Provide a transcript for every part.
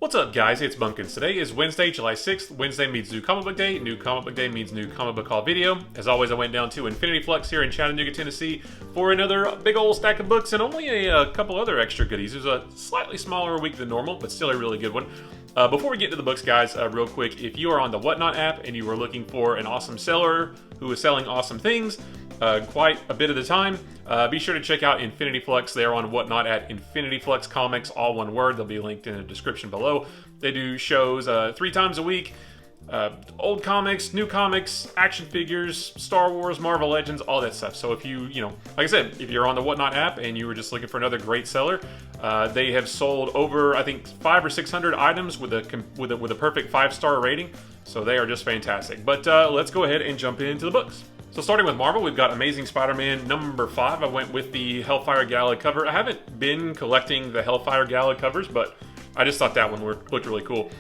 What's up, guys? It's Bumpkins. Today is Wednesday, July 6th. Wednesday means New Comic Book Day. New Comic Book Day means New Comic Book Haul video. As always, I went down to Infinity Flux here in Chattanooga, Tennessee for another big old stack of books and only a couple other extra goodies. It was a slightly smaller week than normal, but still a really good one. Before we get into the books, guys, real quick, if you are on the Whatnot app and you are looking for an awesome seller who is selling awesome things, quite a bit of the time, be sure to check out Infinity Flux. They are on Whatnot at Infinity Flux Comics, all one word. They'll be linked in the description below. They do shows 3 times a week. Old comics, new comics, action figures, Star Wars, Marvel Legends, all that stuff. So if you like I said, if you're on the Whatnot app and you were just looking for another great seller, they have sold over, I think, 500 or 600 items with a perfect 5-star rating. So they are just fantastic. But let's go ahead and jump into the books. So starting with Marvel, we've got Amazing Spider-Man number 5. I went with the Hellfire Gala cover. I haven't been collecting the Hellfire Gala covers, but I just thought that one looked really cool.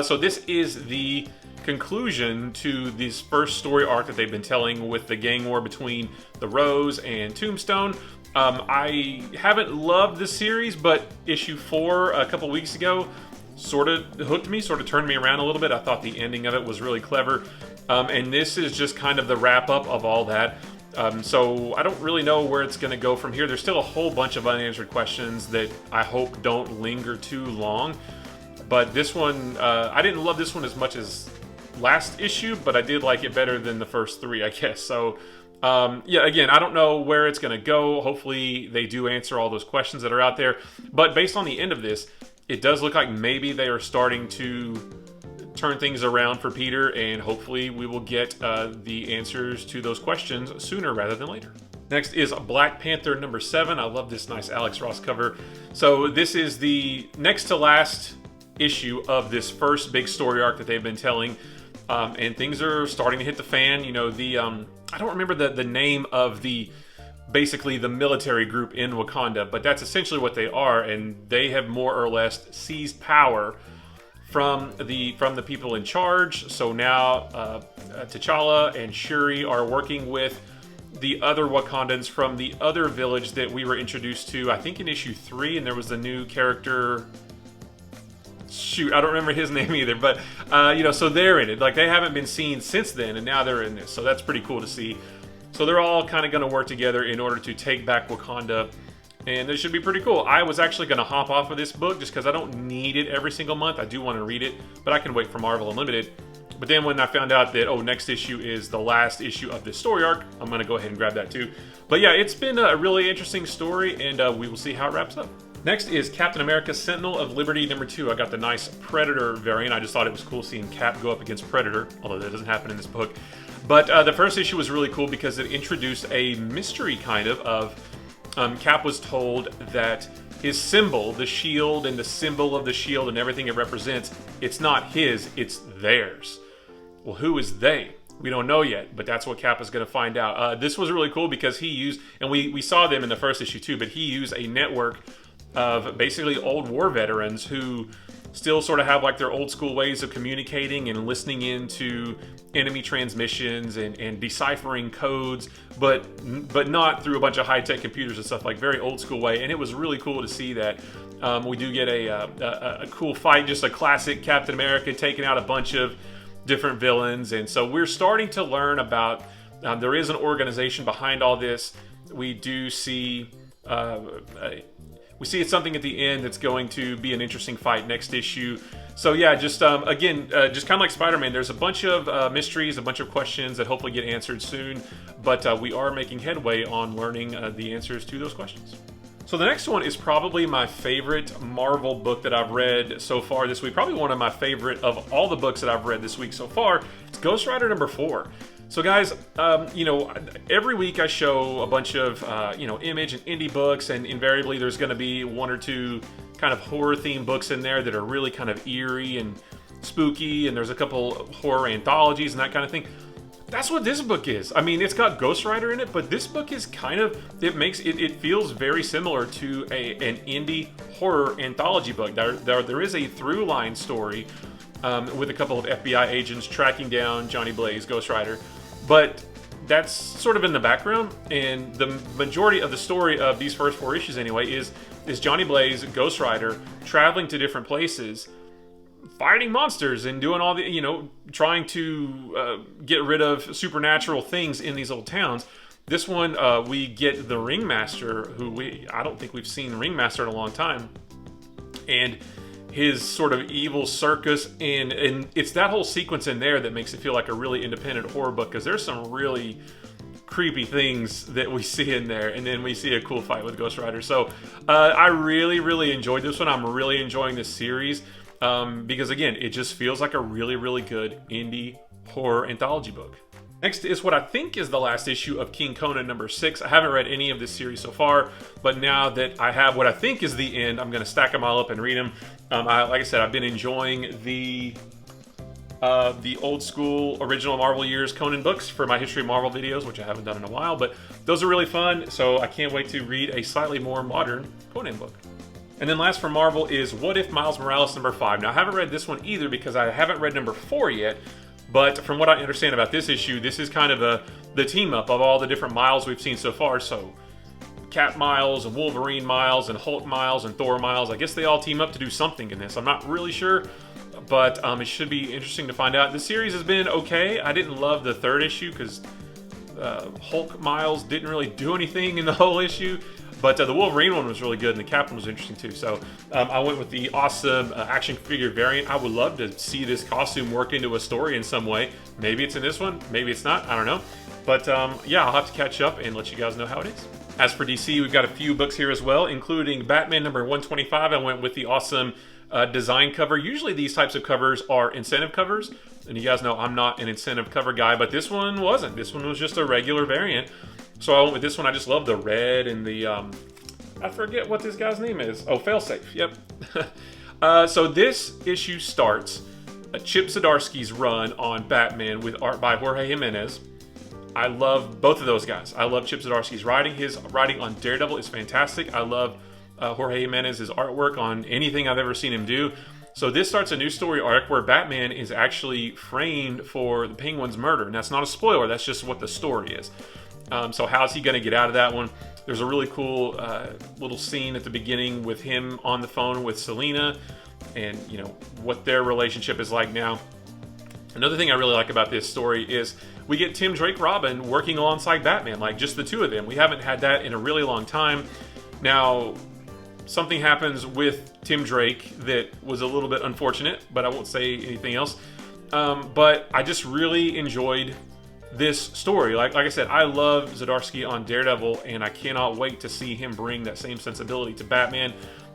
So this is the conclusion to this first story arc that they've been telling with the gang war between the Rose and Tombstone. I haven't loved this series, but issue 4 a couple weeks ago sort of hooked me, sort of turned me around a little bit. I thought the ending of it was really clever. And this is just kind of the wrap-up of all that. So I don't really know where it's going to go from here. There's still a whole bunch of unanswered questions that I hope don't linger too long. But this one, I didn't love this one as much as last issue, but I did like it better than the first 3, I guess. So, yeah, again, I don't know where it's going to go. Hopefully they do answer all those questions that are out there. But based on the end of this, it does look like maybe they are starting to turn things around for Peter, and hopefully we will get the answers to those questions sooner rather than later. Next is Black Panther number 7. I love this nice Alex Ross cover. So this is the next to last issue of this first big story arc that they've been telling, and things are starting to hit the fan. You know, the I don't remember the name of basically the military group in Wakanda, but that's essentially what they are, and they have more or less seized power from the people in charge. So now T'Challa and Shuri are working with the other Wakandans from the other village that we were introduced to, I think in issue 3, and there was a new character. Shoot, I don't remember his name either, but so they're in it. Like, they haven't been seen since then, and now they're in this. So that's pretty cool to see. So they're all kind of going to work together in order to take back Wakanda. And it should be pretty cool. I was actually going to hop off of this book just because I don't need it every single month. I do want to read it, but I can wait for Marvel Unlimited. But then when I found out that, next issue is the last issue of this story arc, I'm going to go ahead and grab that too. But yeah, it's been a really interesting story, and we will see how it wraps up. Next is Captain America Sentinel of Liberty number 2. I got the nice Predator variant. I just thought it was cool seeing Cap go up against Predator, although that doesn't happen in this book. But the first issue was really cool because it introduced a mystery kind of Cap was told that his symbol, the shield and the symbol of the shield and everything it represents, it's not his, it's theirs. Well, who is they? We don't know yet, but that's what Cap is going to find out. This was really cool because he used, and we saw them in the first issue too, but he used a network of basically old war veterans who still sort of have like their old school ways of communicating and listening into enemy transmissions and deciphering codes, but not through a bunch of high-tech computers and stuff, like very old school way. And it was really cool to see that. We do get a cool fight, just a classic Captain America taking out a bunch of different villains. And so we're starting to learn about, there is an organization behind all this. We do see it's something at the end that's going to be an interesting fight next issue. So yeah, just again, just kind of like Spider-Man, there's a bunch of mysteries, a bunch of questions that hopefully get answered soon, but we are making headway on learning the answers to those questions. So the next one is probably my favorite Marvel book that I've read so far this week. Probably one of my favorite of all the books that I've read this week so far. It's Ghost Rider number 4. So guys, every week I show a bunch of, Image and indie books, and invariably there's going to be 1 or 2 kind of horror-themed books in there that are really kind of eerie and spooky, and there's a couple horror anthologies and that kind of thing. That's what this book is. I mean, it's got Ghost Rider in it, but this book is kind of, it feels very similar to an indie horror anthology book. There is a through-line story with a couple of FBI agents tracking down Johnny Blaze, Ghost Rider. But that's sort of in the background, and the majority of the story of these first 4 issues anyway is Johnny Blaze, Ghost Rider, traveling to different places fighting monsters and doing all the, trying to get rid of supernatural things in these little towns. This one, we get the Ringmaster, who I don't think we've seen Ringmaster in a long time, and his sort of evil circus, and it's that whole sequence in there that makes it feel like a really independent horror book, because there's some really creepy things that we see in there, and then we see a cool fight with Ghost Rider. So I really enjoyed this one. I'm really enjoying this series because, again, it just feels like a really good indie horror anthology book. Next is what I think is the last issue of King Conan number 6. I haven't read any of this series so far, but now that I have what I think is the end, I'm going to stack them all up and read them. Like I said, I've been enjoying the old school original Marvel years Conan books for my History of Marvel videos, which I haven't done in a while, but those are really fun, so I can't wait to read a slightly more modern Conan book. And then last for Marvel is What If Miles Morales number 5. Now, I haven't read this one either because I haven't read number 4 yet, but from what I understand about this issue, this is kind of the team-up of all the different Miles we've seen so far. So Cap Miles and Wolverine Miles and Hulk Miles and Thor Miles, I guess they all team up to do something in this. I'm not really sure, but it should be interesting to find out. The series has been okay. I didn't love the 3rd issue because Hulk Miles didn't really do anything in the whole issue. But the Wolverine one was really good, and the Cap one was interesting too. So I went with the awesome action figure variant. I would love to see this costume work into a story in some way. Maybe it's in this one, maybe it's not, I don't know. But yeah, I'll have to catch up and let you guys know how it is. As for DC, we've got a few books here as well, including Batman number 125. I went with the awesome design cover. Usually these types of covers are incentive covers, and you guys know I'm not an incentive cover guy, but this one wasn't. This one was just a regular variant. So I went with this one. I just love the red and the, I forget what this guy's name is. Oh, Failsafe, yep. So this issue starts Chip Zdarsky's run on Batman with art by Jorge Jimenez. I love both of those guys. I love Chip Zdarsky's writing. His writing on Daredevil is fantastic. I love Jorge Jimenez's artwork on anything I've ever seen him do. So this starts a new story arc where Batman is actually framed for the Penguin's murder. And that's not a spoiler, that's just what the story is. So how's he going to get out of that one? There's a really cool little scene at the beginning with him on the phone with Selina, and what their relationship is like now. Another thing I really like about this story is we get Tim Drake Robin working alongside Batman, like just the two of them. We haven't had that in a really long time. Now, something happens with Tim Drake that was a little bit unfortunate, but I won't say anything else. But I just really enjoyed this story. Like I said, I love Zdarsky on Daredevil, and I cannot wait to see him bring that same sensibility to Batman.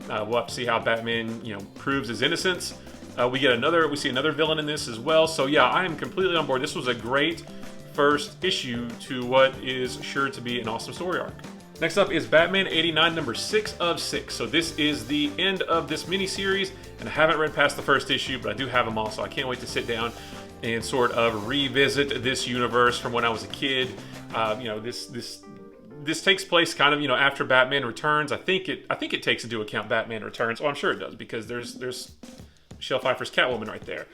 We'll have to see how Batman, proves his innocence. We see another villain in this as well. So yeah, I am completely on board. This was a great first issue to what is sure to be an awesome story arc. Next up is Batman 89 number 6 of 6. So this is the end of this mini-series, and I haven't read past the first issue, but I do have them all, so I can't wait to sit down and sort of revisit this universe from when I was a kid. This takes place kind of after Batman Returns. I think it takes into account Batman Returns. Well, I'm sure it does because there's Michelle Pfeiffer's Catwoman right there.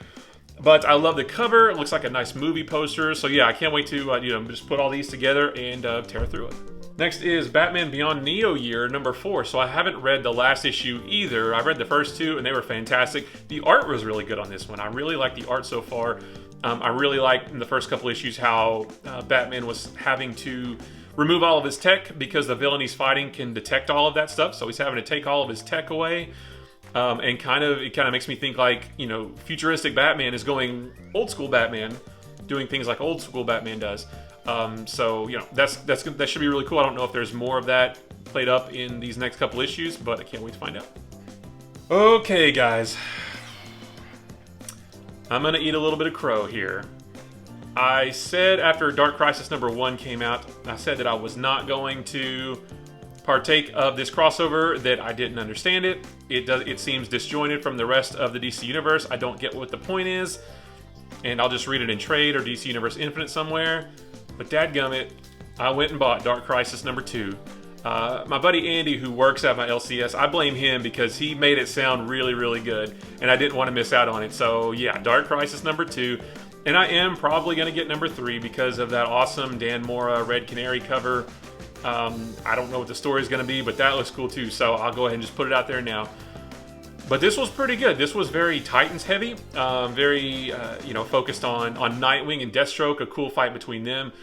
But I love the cover. It looks like a nice movie poster. So yeah, I can't wait to just put all these together and tear through it. Next is Batman Beyond Neo Year number 4. So I haven't read the last issue either. I read the first two and they were fantastic. The art was really good on this one. I really like the art so far. I really liked in the first couple issues how Batman was having to remove all of his tech because the villain he's fighting can detect all of that stuff. So he's having to take all of his tech away. And it kind of makes me think like, futuristic Batman is going old school Batman, doing things like old school Batman does. So that should be really cool. I don't know if there's more of that played up in these next couple issues, but I can't wait to find out. Okay, guys. I'm gonna eat a little bit of crow here. I said after Dark Crisis number 1 came out, I said that I was not going to partake of this crossover, that I didn't understand it. It seems disjointed from the rest of the DC Universe. I don't get what the point is, and I'll just read it in trade or DC Universe Infinite somewhere. But dadgummit, I went and bought Dark Crisis number 2. My buddy Andy, who works at my LCS, I blame him because he made it sound really, really good, and I didn't want to miss out on it. So yeah, Dark Crisis number 2. And I am probably going to get number 3 because of that awesome Dan Mora Red Canary cover. I don't know what the story is going to be, but that looks cool too, so I'll go ahead and just put it out there now. But this was pretty good. This was very Titans heavy, very focused on Nightwing and Deathstroke. A cool fight between them.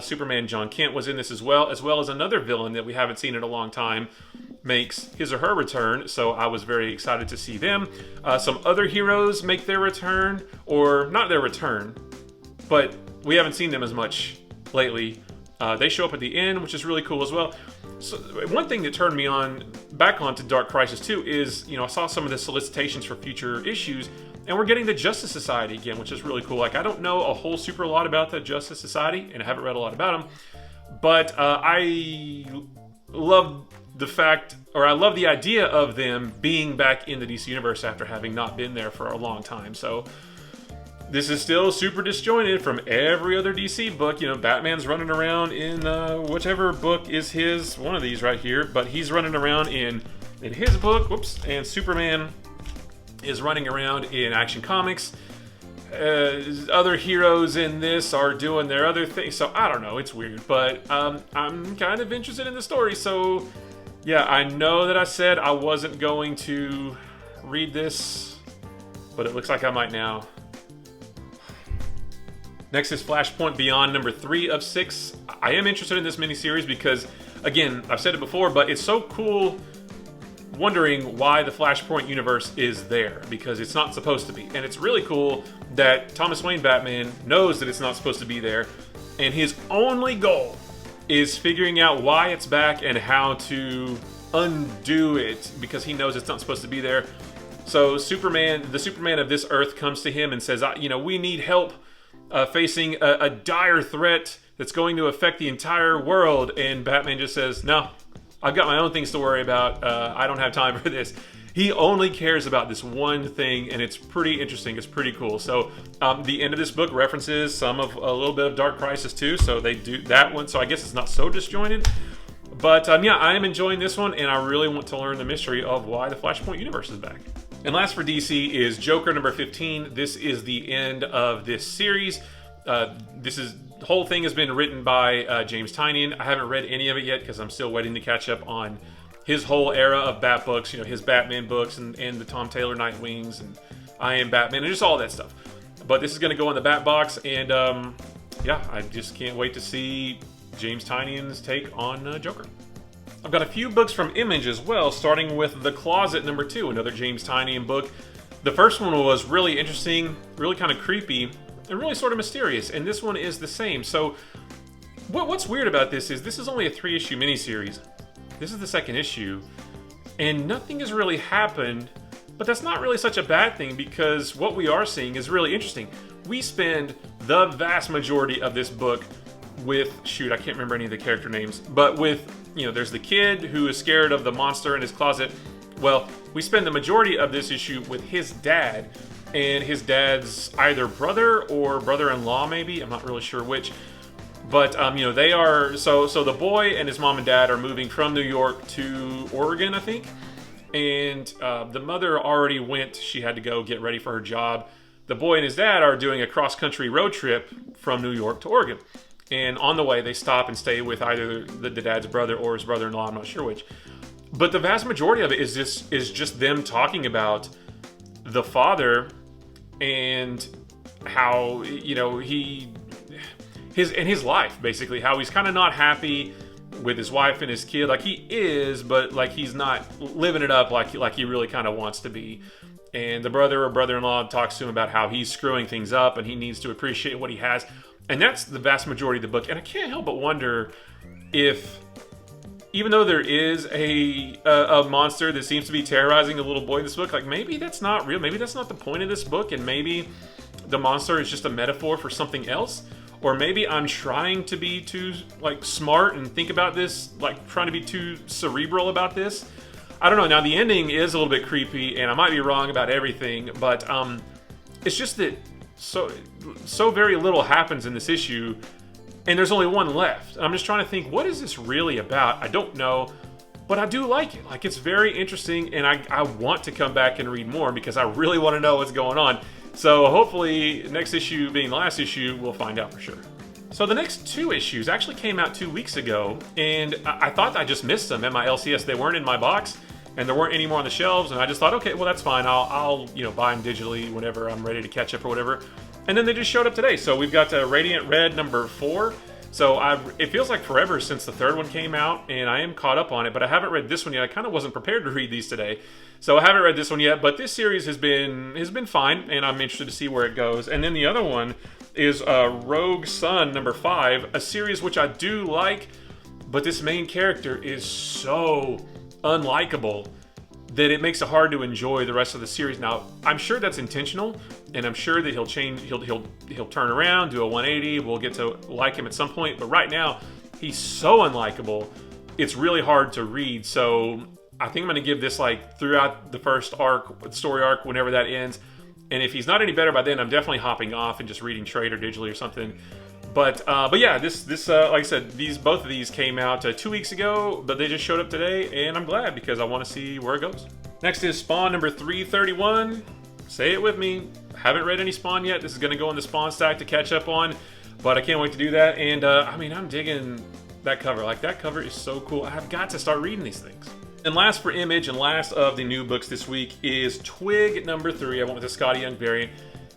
Superman John Kent was in this as well as another villain that we haven't seen in a long time makes his or her return. So I was very excited to see them. Some other heroes make their return, or not their return, but we haven't seen them as much lately. They show up at the end, which is really cool as well. So one thing that turned me back onto Dark Crisis 2 is, I saw some of the solicitations for future issues, and we're getting the Justice Society again, which is really cool. Like, I don't know a whole super lot about the Justice Society, and I haven't read a lot about them, but I love the idea of them being back in the DC Universe after having not been there for a long time. So this is still super disjointed from every other DC book. Batman's running around in whichever book is his, one of these right here, but he's running around in his book, and Superman is running around in Action Comics. Other heroes in this are doing their other things, so I don't know, it's weird, but I'm kind of interested in the story, so yeah, I know that I said I wasn't going to read this, but it looks like I might now. Next is Flashpoint Beyond, number 3 of 6. I am interested in this miniseries because, again, I've said it before, but it's so cool wondering why the Flashpoint universe is there, because it's not supposed to be. And it's really cool that Thomas Wayne Batman knows that it's not supposed to be there, and his only goal is figuring out why it's back and how to undo it, because he knows it's not supposed to be there. So the Superman of this Earth comes to him and says, we need help facing a dire threat that's going to affect the entire world. And Batman just says, no, I've got my own things to worry about. I don't have time for this. He only cares about this one thing, and it's pretty interesting. It's pretty cool. So the end of this book references a little bit of Dark Crisis 2, so they do that one. So I guess it's not so disjointed. But yeah, I am enjoying this one, and I really want to learn the mystery of why the Flashpoint universe is back. And last for DC is Joker number 15. This is the end of this series. The whole thing has been written by James Tynion. I haven't read any of it yet because I'm still waiting to catch up on his whole era of Bat books. His Batman books and the Tom Taylor Nightwings and I Am Batman and just all that stuff. But this is going to go in the Bat box, and yeah, I just can't wait to see James Tynion's take on Joker. I've got a few books from Image as well, starting with The Closet number 2, another James Tynion book. The first one was really interesting, really kind of creepy, and really sort of mysterious, and this one is the same. So what's weird about this is only a 3-issue miniseries. This is the second issue, and nothing has really happened, but that's not really such a bad thing, because what we are seeing is really interesting. We spend the vast majority of this book with, I can't remember any of the character names, but with, there's the kid who is scared of the monster in his closet. Well, we spend the majority of this issue with his dad, and his dad's either brother or brother-in-law, maybe. I'm not really sure which. But, they are, so the boy and his mom and dad are moving from New York to Oregon, I think. And the mother already went, she had to go get ready for her job. The boy and his dad are doing a cross-country road trip from New York to Oregon. And on the way, they stop and stay with either the dad's brother or his brother-in-law. I'm not sure which. But the vast majority of it is just them talking about the father and how, his life, basically. How he's kind of not happy with his wife and his kid. Like, he is, but, like, he's not living it up like he really kind of wants to be. And the brother or brother-in-law talks to him about how he's screwing things up and he needs to appreciate what he has. And that's the vast majority of the book. And I can't help but wonder if, even though there is a monster that seems to be terrorizing the little boy in this book, like, maybe that's not real. Maybe that's not the point of this book. And maybe the monster is just a metaphor for something else. Or maybe I'm trying to be too, smart and think about this, trying to be too cerebral about this. I don't know. Now, the ending is a little bit creepy, and I might be wrong about everything, but it's just that so very little happens in this issue, and there's only one left. I'm just trying to think, what is this really about? I don't know, but I do like it. It's very interesting, and I want to come back and read more because I really want to know what's going on. So hopefully, next issue being the last issue, we'll find out for sure. So the next 2 issues actually came out 2 weeks ago, and I thought I just missed them at my LCS. They weren't in my box, and there weren't any more on the shelves, and I just thought, okay, well, that's fine. I'll buy them digitally whenever I'm ready to catch up or whatever. And then they just showed up today. So we've got Radiant Red number 4. So it feels like forever since the third one came out, and I am caught up on it, but I haven't read this one yet. I kind of wasn't prepared to read these today, so I haven't read this one yet. But this series has been fine, and I'm interested to see where it goes. And then the other one is Rogue Sun number 5, a series which I do like, but this main character is so unlikable that it makes it hard to enjoy the rest of the series. Now, I'm sure that's intentional, and I'm sure that he'll change. He'll turn around, do a 180. We'll get to like him at some point. But right now, he's so unlikable. It's really hard to read. So I think I'm going to give this like throughout the first story arc, whenever that ends. And if he's not any better by then, I'm definitely hopping off and just reading trade or digitally or something. But yeah, this like I said, both of these came out 2 weeks ago, but they just showed up today, and I'm glad because I want to see where it goes. Next is Spawn number 331. Say it with me. Haven't read any Spawn yet. This is going to go in the Spawn stack to catch up on, but I can't wait to do that. And I mean, I'm digging that cover. Like, that cover is so cool. I've got to start reading these things. And last for Image and last of the new books this week is Twig number 3. I went with the Scotty Young variant.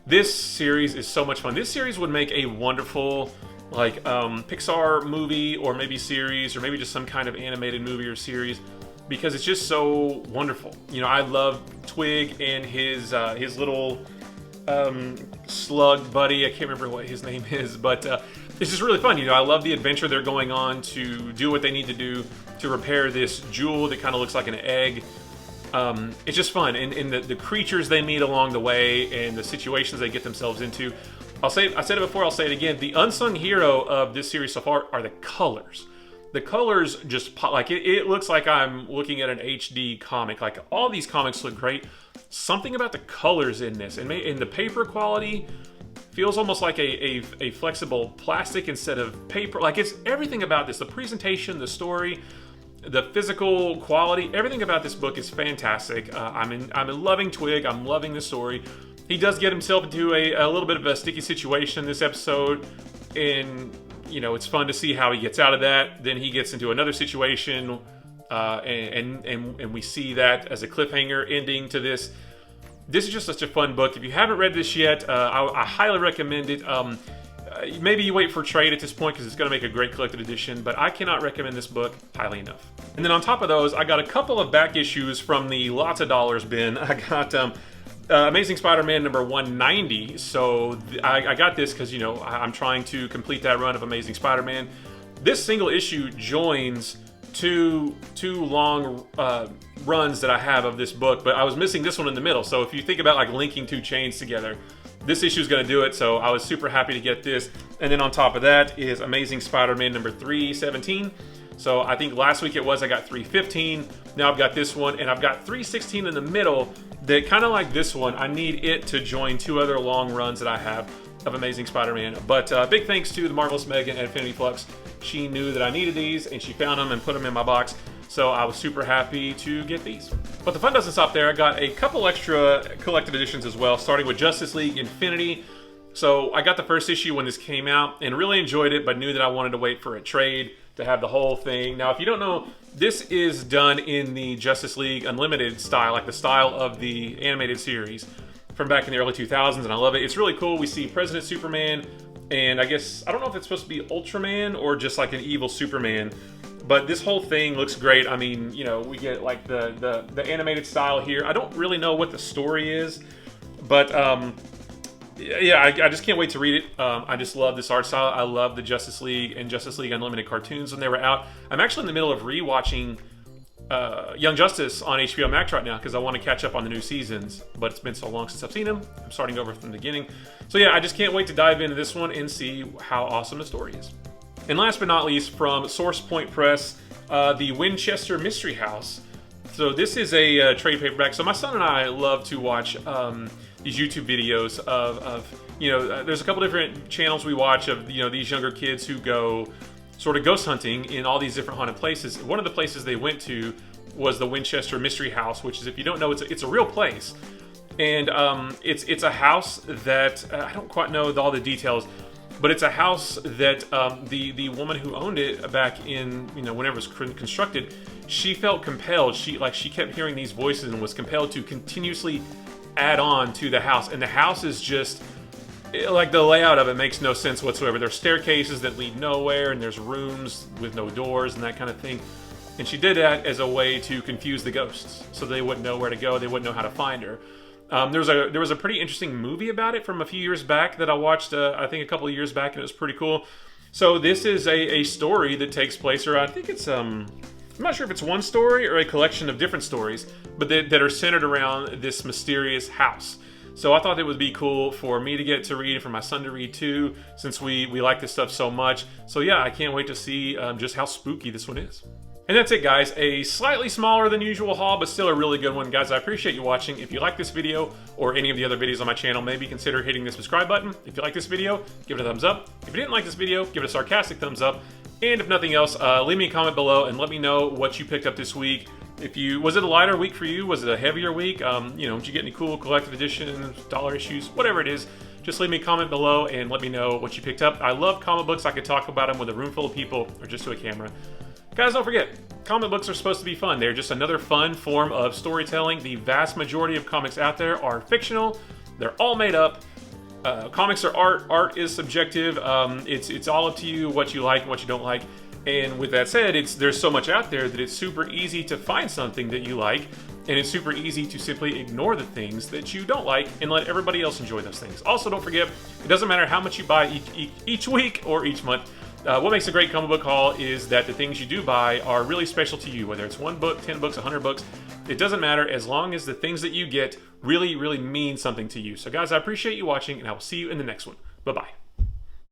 This series is so much fun. This series would make a wonderful like Pixar movie, or maybe series, or maybe just some kind of animated movie or series, because it's just so wonderful. I love Twig and his little slug buddy. I can't remember what his name is, but it's just really fun. I love the adventure they're going on to do what they need to do to repair this jewel that kind of looks like an egg. It's just fun, and the creatures they meet along the way, and the situations they get themselves into. I said it before, I'll say it again. The unsung hero of this series so far are the colors. The colors just pop, like it looks like I'm looking at an HD comic. Like, all these comics look great. Something about the colors in this, and the paper quality feels almost like a flexible plastic instead of paper. Like, it's everything about this. The presentation, the story, the physical quality, everything about this book is fantastic. I'm loving Twig. I'm loving the story. He does get himself into a little bit of a sticky situation in this episode, and it's fun to see how he gets out of that. Then he gets into another situation, and we see that as a cliffhanger ending to this. This is just such a fun book. If you haven't read this yet, I highly recommend it. Maybe you wait for trade at this point because it's going to make a great collected edition, but I cannot recommend this book highly enough. And then on top of those, I got a couple of back issues from the Lotto Dollars bin. I got Amazing Spider-Man number 190. So I got this because, I'm trying to complete that run of Amazing Spider-Man. This single issue joins two long runs that I have of this book, but I was missing this one in the middle. So if you think about like linking two chains together, this issue is going to do it, so I was super happy to get this. And then on top of that is Amazing Spider-Man number 317. So I think last week I got 315. Now I've got this one, and I've got 316 in the middle that kind of like this one. I need it to join two other long runs that I have of Amazing Spider-Man. But big thanks to the Marvelous Megan at Infinity Flux. She knew that I needed these, and she found them and put them in my box. So I was super happy to get these. But the fun doesn't stop there. I got a couple extra collected editions as well, starting with Justice League Infinity. So I got the first issue when this came out and really enjoyed it, but knew that I wanted to wait for a trade to have the whole thing. Now, if you don't know, this is done in the Justice League Unlimited style, like the style of the animated series from back in the early 2000s, and I love it. It's really cool. We see President Superman, and I don't know if it's supposed to be Ultraman or just like an evil Superman, but this whole thing looks great. I mean, we get like the animated style here. I don't really know what the story is, but yeah, I just can't wait to read it. I just love this art style. I love the Justice League and Justice League Unlimited cartoons when they were out. I'm actually in the middle of rewatching Young Justice on HBO Max right now because I want to catch up on the new seasons, but it's been so long since I've seen them. I'm starting over from the beginning. So yeah, I just can't wait to dive into this one and see how awesome the story is. And last but not least, from Source Point Press, the Winchester Mystery House. So this is a trade paperback. So my son and I love to watch these YouTube videos of there's a couple different channels we watch of these younger kids who go sort of ghost hunting in all these different haunted places. One of the places they went to was the Winchester Mystery House, which is, if you don't know, it's a real place, and it's a house that I don't quite know all the details, But it's a house that the woman who owned it back in, whenever it was constructed, she felt compelled. She kept hearing these voices and was compelled to continuously add on to the house. And the house is just, like, the layout of it makes no sense whatsoever. There's staircases that lead nowhere, and there's rooms with no doors and that kind of thing. And she did that as a way to confuse the ghosts, so they wouldn't know where to go, they wouldn't know how to find her. There was a pretty interesting movie about it from a few years back that I watched, I think a couple of years back, and it was pretty cool. So this is a story that takes place around, I think it's, I'm not sure if it's one story or a collection of different stories, but that are centered around this mysterious house. So I thought it would be cool for me to get to read and for my son to read too, since we like this stuff so much. So yeah, I can't wait to see just how spooky this one is. And that's it, guys. A slightly smaller than usual haul, but still a really good one. Guys, I appreciate you watching. If you like this video or any of the other videos on my channel, maybe consider hitting the subscribe button. If you like this video, give it a thumbs up. If you didn't like this video, give it a sarcastic thumbs up. And if nothing else, leave me a comment below and let me know what you picked up this week. Was it a lighter week for you? Was it a heavier week? Did you get any cool collector's edition, dollar issues, whatever it is? Just leave me a comment below and let me know what you picked up. I love comic books. I could talk about them with a room full of people or just to a camera. Guys, don't forget, comic books are supposed to be fun. They're just another fun form of storytelling. The vast majority of comics out there are fictional. They're all made up. Comics are art. Art is subjective. It's all up to you what you like and what you don't like. And with that said, there's so much out there that it's super easy to find something that you like, and it's super easy to simply ignore the things that you don't like and let everybody else enjoy those things. Also, don't forget, it doesn't matter how much you buy each week or each month. What makes a great comic book haul is that the things you do buy are really special to you, whether it's 1 book, 10 books, 100 books. It doesn't matter as long as the things that you get really, really mean something to you. So guys, I appreciate you watching, and I will see you in the next one. Bye-bye.